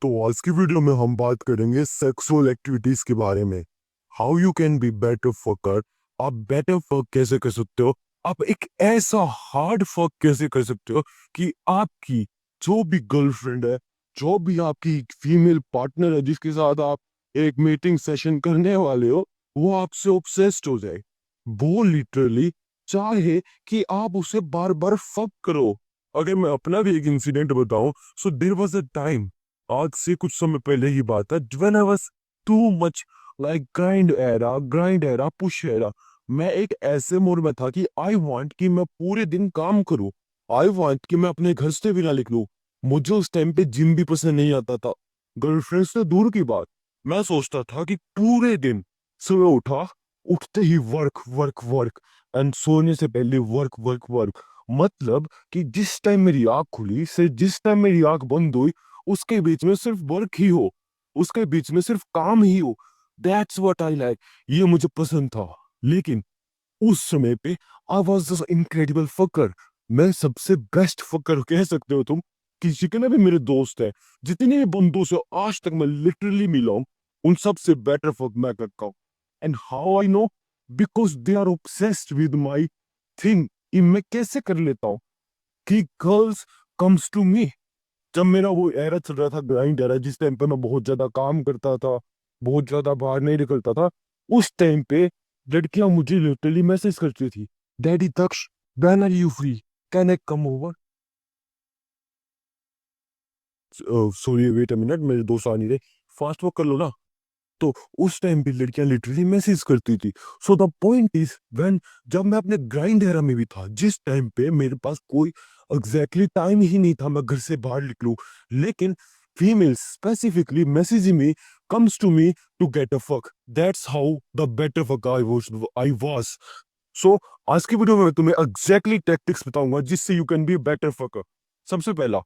तो आज की वीडियो में हम बात करेंगे सेक्सुअल एक्टिविटीज के बारे में। How you can be better fucker. आप बेटर फक कैसे कर सकते हो, आप एक ऐसा हार्ड फक कैसे कर सकते हो कि आपकी जो भी गर्लफ्रेंड है, जो भी आपकी फीमेल पार्टनर है जिसके साथ आप एक मीटिंग सेशन करने वाले हो, वो आपसे ऑब्सेस्ड हो जाए। वो लिटरली चाहे कि आप उसे बार बार फक करो। अगर मैं अपना भी एक इंसिडेंट बताऊं, so there was a time, आज से कुछ समय पहले ही बात है, when I was too much like grind era push era. मैं एक ऐसे मोड में था कि आई वांट कि मैं पूरे दिन काम करूं, आई वांट कि मैं अपने घर से भी ना निकलूं। मुझे उस टाइम पे जिम भी पसंद नहीं आता था, गर्लफ्रेंड से दूर की बात। मैं सोचता था कि पूरे दिन सुबह उठा, उठते ही वर्क वर्क वर्क एंड सोने से पहले वर्क वर्क वर्क। मतलब कि जिस टाइम मेरी आंख खुली से जिस टाइम मेरी आंख बंद हुई, उसके बीच में सिर्फ वर्क ही हो, उसके बीच में सिर्फ काम ही हो। That's what I like. ये मुझे पसंद था। लेकिन उस समय पे आई वाज जस्ट इनक्रेडिबल फकर। मैं सबसे बेस्ट फकर कह सकते हो तुम। कि जितने भी मेरे दोस्त हैं, जितने भी बंदों से आज तक मैं लिटरली मिला हूं, उन सबसे बेटर फक मैं करता हूं। And how I know? Because they are obsessed with my thing. ये मैं कैसे कर लेता हूँ कि गर्ल्स कम्स टू मी। जब मेरा वो एरा चल रहा था, ग्राइंड एरा, जिस टाइम पे मैं बहुत ज्यादा काम करता था, बहुत ज्यादा बाहर नहीं निकलता था, उस टाइम पे लड़कियां मुझे लिटरली मैसेज करती थी, daddy Daksh, when are you free, can I come over. Sorry wait a minute, मेरे दोस्त आ नहीं रहे, फास्ट वर्क कर लो ना। तो उस टाइम पे लड़कियां लिटरली मैसेज करती थी। So the point is when, जब मैं अपने ग्राइंड एरा में भी था, जिस टाइम पे मेरे पास कोई एग्जैक्टली टाइम ही नहीं था मैं घर से बाहर निकलूं, लेकिन female specifically message me, comes to me to get a fuck. That's how the better fuck I was. So आज की वीडियो में मैं तुम्हें एग्जैक्टली टैक्टिक्स बताऊंगा जिससे you can be better fucker. सबसे पहला,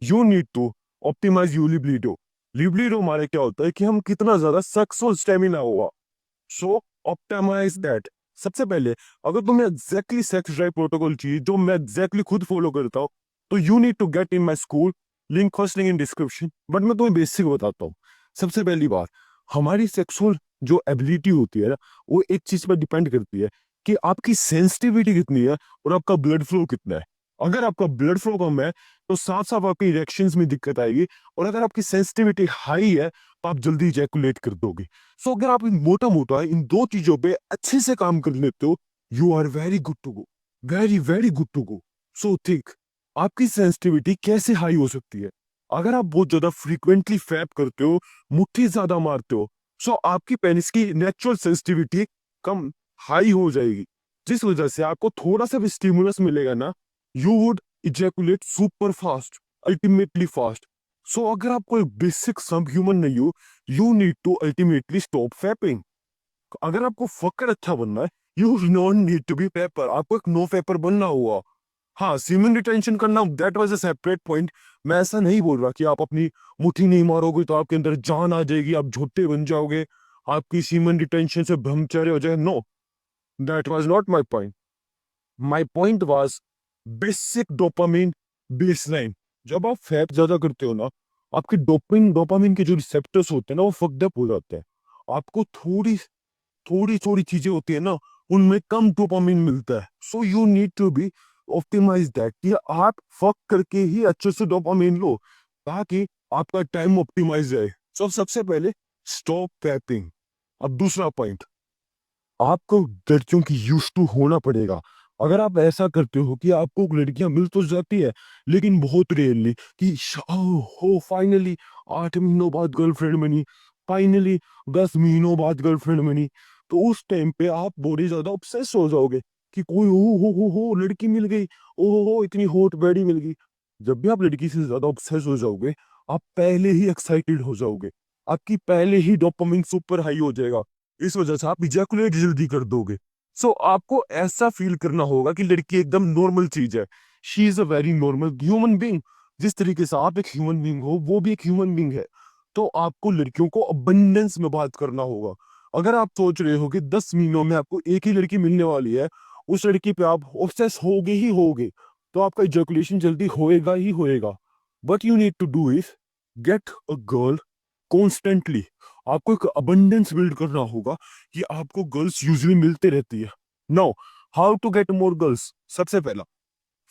you need to optimize you libido. Libido हमारे क्या होता है कि हम कितना ज्यादा सेक्सुअल स्टेमिना हुआ। सो ऑप्टिमाइज दैट। सबसे पहले, अगर तुम्हें एग्जैक्टली सेक्स ड्राइव प्रोटोकॉल चाहिए जो मैं एग्जैक्टली खुद फॉलो करता हूँ, तो you need to get in my school. Link first link in description. But मैं तुम्हें बेसिक बताता हूँ। सबसे पहली बात, हमारी सेक्सुअल जो एबिलिटी होती है ना, वो एक चीज पर डिपेंड करती है कि आपकी सेंसिटिविटी कितनी है और आपका ब्लड फ्लो कितना है। अगर आपका ब्लड फ्लो कम है तो साथ साथ आपकी इरेक्शंस में दिक्कत आएगी, और अगर आपकी सेंसिटिविटी हाई है तो आप जल्दी इजैकुलेट कर दोगे। सो अगर आप मोटा मोटा इन दो चीजों पे अच्छे से काम कर लेते हो, you are very good to go, very very good to go. So think, आपकी सेंसिटिविटी कैसे हाई हो सकती है? अगर आप बहुत ज्यादा फ्रीक्वेंटली फैप करते हो, मुट्ठी ज्यादा मारते हो, सो आपकी पेनिस की नेचुरल सेंसिटिविटी कम हाई हो जाएगी, जिस वजह से आपको थोड़ा सा भी स्टिमुलस मिलेगा ना, you would ejaculate super fast, ultimately fast. So अगर आप कोई बेसिक सब ह्यूमन नहीं हो, you need to ultimately stop fapping. अगर आपको फकर अच्छा बनना है, you don't need to be paper, आपको एक नो पेपर बनना होगा। हाँ, सीमेन रिटेंशन करना, that was a separate point. मैं ऐसा नहीं बोल रहा कि आप अपनी मुट्ठी नहीं मारोगे तो आपके अंदर जान आ जाएगी, आप झोटे बन जाओगे, आपकी सीमेन रिटेंशन से ब्रह्मचर्य हो जाए। No, that was not my point. My point was basic dopamine baseline. जब आप फैप ज्यादा करते हो ना, आपके डोपामिन डोपामिन के जो रिसेप्टर्स होते हैं ना, वो फक्ड अप हो जाते हैं। आपको थोड़ी थोड़ी थोड़ी चीजें होती है ना, उनमें कम डोपामिन मिलता है। So you need to be optimize that, कि आप फक करके ही अच्छे से डोपामिन लो, ताकि आपका टाइम ऑप्टिमाइज जाए। सो सबसे पहले, स्टॉप फैपिंग। अब दूसरा पॉइंट, आपको लड़कियों की यूज टू होना पड़ेगा। अगर आप ऐसा करते हो कि आपको लड़कियां मिल तो जाती है, लेकिन बहुत रेयरली, कि हो फाइनली 8 महीनों बाद गर्लफ्रेंड बनी, फाइनली 10 महीनों बाद गर्लफ्रेंड बनी, तो उस टाइम पे आप बहुत ज्यादा ऑब्सेस हो जाओगे कि कोई हो लड़की मिल गई, ओ हो इतनी हॉट बॉडी मिल गई। जब भी आप लड़की से ज्यादा ऑब्सेस हो जाओगे, आप पहले ही एक्साइटेड हो जाओगे, आपकी पहले ही डोपामिन सुपर हाई हो जाएगा, इस वजह से आप इजैकुलेट जल्दी कर दोगे। सो आपको ऐसा फील करना होगा कि लड़की एकदम नॉर्मल चीज है, she is a very normal human being. जिस तरीके से आप एक ह्यूमन बीइंग हो, वो भी एक ह्यूमन बीइंग है। तो आपको लड़कियों को अबंडेंस में बात करना होगा। अगर आप सोच रहे हो कि 10 महीनों में आपको एक ही लड़की मिलने वाली है, उस लड़की पे आप ऑब्सेस होगे ही होगे, तो आपका इजैकुलेशन जल्दी होएगा ही होएगा। But you need to do is, get a girl constantly. आपको एक अबंडेंस बिल्ड करना होगा कि आपको गर्ल्स यूजुअली मिलते रहती है। Now how to get more girls? सबसे पहला,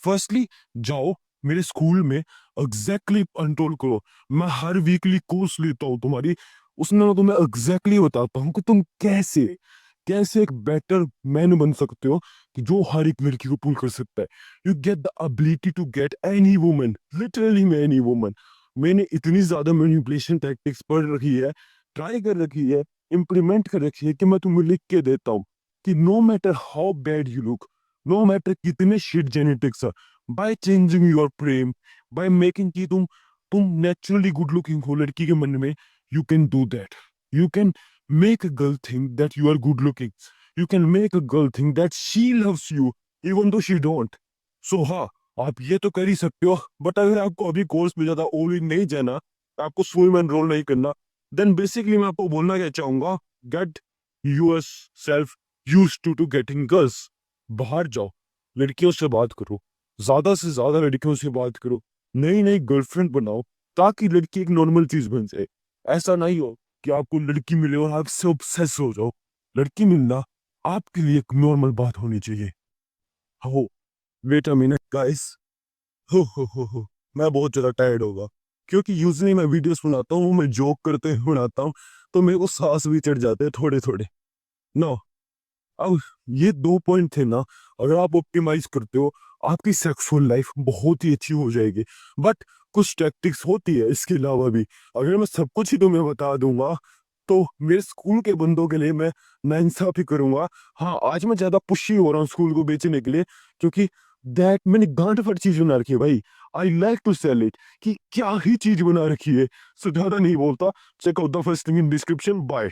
फर्स्टली जाओ मेरे स्कूल में एग्जैक्टली कंट्रोल करो। मैं हर वीकली कोर्स लेता हूँ तुम्हारी, उसमें मैं तुम्हें एग्जैक्टली बताता हूँ कि तुम कैसे कैसे एक बेटर मैन बन सकते हो कि जो हर एक लड़की को पुल कर सकता है। You get the ability to get any woman, literally मैं एनी वुमन। मैंने इतनी ज्यादा मैनिपुलेशन टैक्टिक्स पढ़ रखी है, ट्राई कर रखी है, इम्प्लीमेंट कर रखी है कि मैं तुम्हें लिख के देता हूँ कि no matter how bad you look, no matter कितने शिट जेनेटिक्स है, by changing your frame, by making कि तुम नेचुरली गुड लुकिंग हो लड़की के मन में, you can do that. You can make a girl think that you are good looking. You can make a girl think that she loves you even though she don't. So हाँ, आप ये तो कर ही सकते हो, बट अगर आपको अभी कोर्स में ज्यादा all in नहीं जाना, आपको स्कूल में एनरोल नहीं करना, देन बेसिकली मैं आपको बोलना क्या चाहूंगा, gate yourself used to getting girls। बाहर जाओ, लड़कियों से बात करो, ज्यादा से ज्यादा लड़कियों से बात करो, नई नई गर्लफ्रेंड बनाओ, ताकि लड़की एक नॉर्मल चीज बन जाए। ऐसा नहीं हो कि आपको लड़की मिले और आप से ऑब्सेस हो जाओ। लड़की मिलना आपके लिए एक नॉर्मल बात होनी चाहिए। हो, वेट अ मिनट गाइस। हो, मैं बहुत ज्यादा टायर्ड होगा, क्योंकि यूजुअली मैं वीडियोस बनाता हूँ, मैं जोक करते हुए बनाता हूँ, तो मेरे को सांस भी चढ़ जाते हैं थोड़े थोड़े। नो, अब ये 2 पॉइंट थे ना, अगर आप ऑप्टिमाइज करते हो, आपकी सेक्सुअल लाइफ बहुत ही अच्छी हो जाएगी। बट कुछ टैक्टिक्स होती है इसके अलावा भी। अगर मैं सब कुछ ही तुम्हें बता दूंगा, तो मेरे स्कूल के बंदों के लिए मैं नाइंसाफी करूंगा। हाँ, आज मैं ज्यादा पुशी हो रहा हूँ स्कूल को बेचने के लिए, क्योंकि दैट मैंने गांठ फट चीज बना रखी है भाई। I like to sell it, कि क्या ही चीज बना रखी है। सो ज्यादा नहीं बोलता, check out the first link in description. Bye.